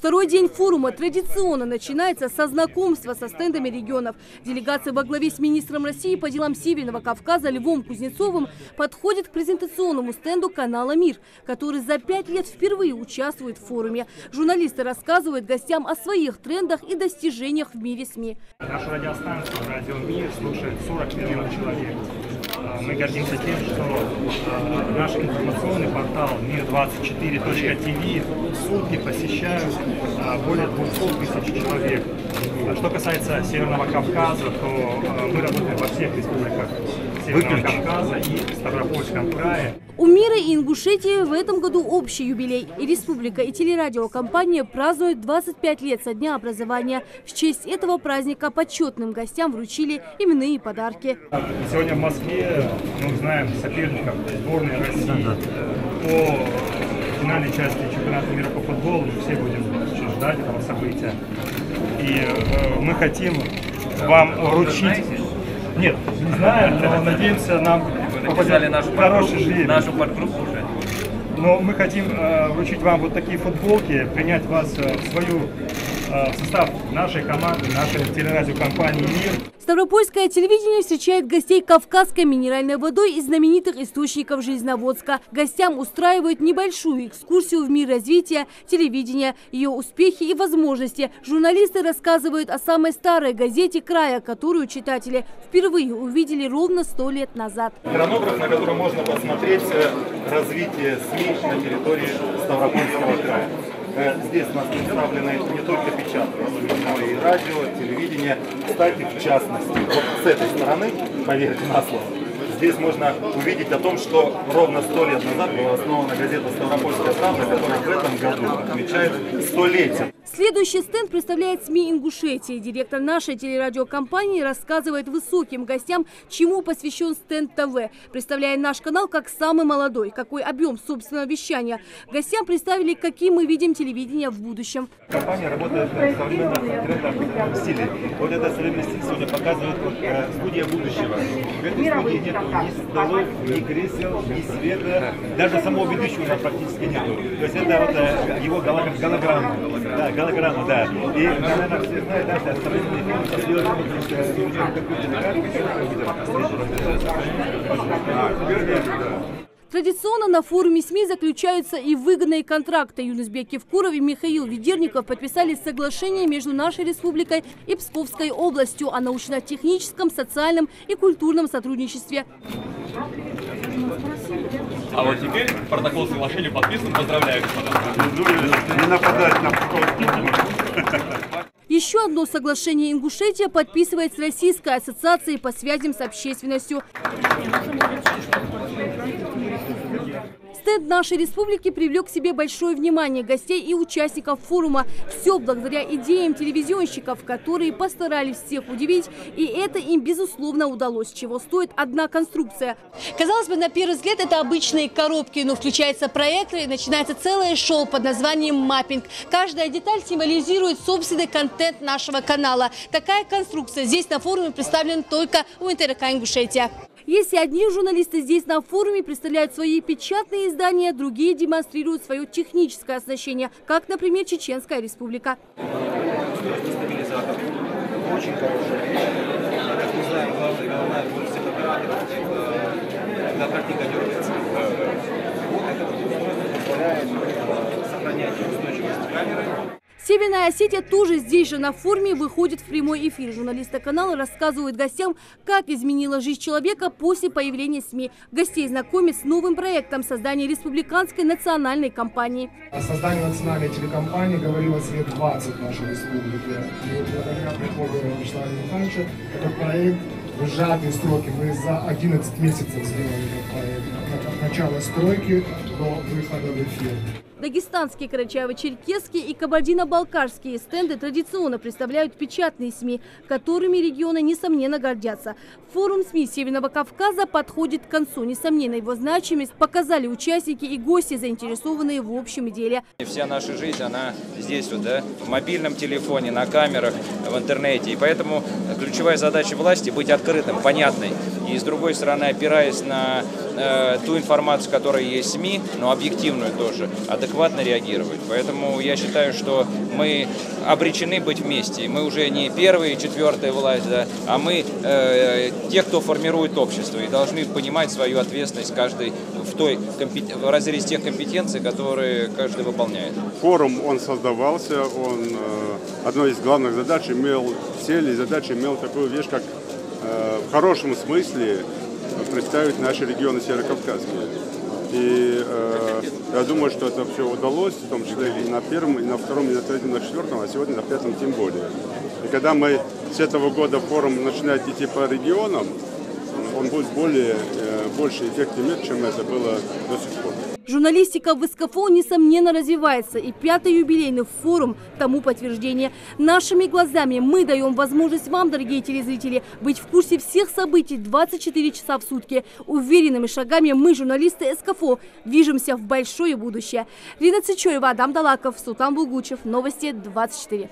Второй день форума традиционно начинается со знакомства со стендами регионов. Делегация во главе с министром России по делам Северного Кавказа Львом Кузнецовым подходит к презентационному стенду канала «Мир», который за 5 лет впервые участвует в форуме. Журналисты рассказывают гостям о своих трендах и достижениях в мире СМИ. Нашу радиостанцию «Радио Мир» слушает 40 миллионов человек. Мы гордимся тем, что наш информационный портал мир24.тв в сутки посещают более 200 тысяч человек. Что касается Северного Кавказа, то мы работаем во всех республиках Северного Кавказа и Ставропольском крае. У Мира и Ингушетии в этом году общий юбилей. И республика, и телерадиокомпания празднуют 25 лет со дня образования. В честь этого праздника почетным гостям вручили именные подарки. Сегодня в Москве мы узнаем соперников сборной России по финальной части чемпионата мира по футболу. Мы все будем ждать этого события. И мы хотим вам вручить... Нет, не знаю, но надеемся, нам попадет хороший жребий. Нашу подгруппу уже. Но мы хотим вручить вам вот такие футболки, принять вас в состав нашей команды, нашей телерадиокомпании «Мир». Ставропольское телевидение встречает гостей кавказской минеральной водой из знаменитых источников Железноводска. Гостям устраивают небольшую экскурсию в мир развития телевидения, ее успехи и возможности. Журналисты рассказывают о самой старой газете края, которую читатели впервые увидели ровно 100 лет назад. Хронограф, на котором можно посмотреть развитие СМИ на территории Ставропольского края. Здесь у нас представлены не только печатные, но и радио, телевидение. Кстати, в частности, вот с этой стороны, поверьте на слово, здесь можно увидеть о том, что ровно 100 лет назад была основана газета «Ставропольская правда», которая в этом году отмечает 100-летие. Следующий стенд представляет СМИ Ингушетии. Директор нашей телерадиокомпании рассказывает высоким гостям, чему посвящен стенд ТВ, представляя наш канал как самый молодой, какой объем собственного вещания. Гостям представили, каким мы видим телевидение в будущем. Компания работает в современном трендовом стиле. Вот это современный стиль сегодня показывает студия будущего. В этой студии нет ни столов, ни кресел, ни света, даже самого ведущего там практически нету. То есть это вот его голограмма. Да, голограмма, да. И, наверное, все знают, да, что современные фильмы со съемками Традиционно на форуме СМИ заключаются и выгодные контракты. Юнусбек Евкуров и Михаил Ведерников подписали соглашение между нашей республикой и Псковской областью о научно-техническом, социальном и культурном сотрудничестве. А вот теперь протокол соглашения подписан. Поздравляю, господа. Не нападать на Псковский. Еще одно соглашение Ингушетия подписывает с Российской ассоциацией по связям с общественностью. Стенд нашей республики привлек к себе большое внимание гостей и участников форума. Все благодаря идеям телевизионщиков, которые постарались всех удивить. И это им, безусловно, удалось, чего стоит одна конструкция. Казалось бы, на первый взгляд, это обычные коробки, но включается проектор и начинается целое шоу под названием «Маппинг». Каждая деталь символизирует собственный контент нашего канала. Такая конструкция здесь на форуме представлена только у НТРК Ингушетия. Если одни журналисты здесь на форуме представляют свои печатные издания, другие демонстрируют свое техническое оснащение, как, например, Чеченская республика. Очень хорошая вещь. Как мы знаем, главная боль всех операторов, когда картинка дергается. Вот это позволяет сохранять устойчивость камеры. Северная Осетия тоже здесь же на форуме выходит в прямой эфир. Журналисты канала рассказывают гостям, как изменила жизнь человека после появления СМИ. Гостей знакомят с новым проектом создания республиканской национальной компании. О создании национальной телекомпании говорилось лет 20 в нашей республике. И благодаря приходу Вячеслава Михайловича этот проект в сжатые сроки. Мы за 11 месяцев сделали этот проект. От начала стройки до выхода в эфир. Дагестанские, карачаево-черкесские и кабардино-балкарские стенды традиционно представляют печатные СМИ, которыми регионы, несомненно, гордятся. Форум СМИ Северного Кавказа подходит к концу. Несомненно, его значимость показали участники и гости, заинтересованные в общем деле. Вся наша жизнь, она здесь вот, да, в мобильном телефоне, на камерах, в интернете. И поэтому ключевая задача власти – быть открытым, понятной. И с другой стороны, опираясь на ту информацию, которая есть в СМИ, но объективную тоже, адекватно реагировать. Поэтому я считаю, что мы обречены быть вместе. Мы уже не первая и четвертая власть, да, а мы те, кто формирует общество, и должны понимать свою ответственность каждый в разрезе тех компетенций, которые каждый выполняет. Форум, он создавался, одной из главных задач имел цель и задача имел такую вещь, как в хорошем смысле представить наши регионы северокавказские. И я думаю, что это все удалось, в том числе и на первом, и на втором, и на третьем, и на четвертом, а сегодня на пятом тем более. И когда мы с этого года форум начинает идти по регионам, он будет больше эффекта иметь, чем это было до сих пор. Журналистика в СКФО, несомненно, развивается. И 5-й юбилейный форум тому подтверждение. Нашими глазами мы даем возможность вам, дорогие телезрители, быть в курсе всех событий 24 часа в сутки. Уверенными шагами мы, журналисты СКФО, движемся в большое будущее. Лина Цичоева, Адам Далаков, Султан Булгучев. Новости 24.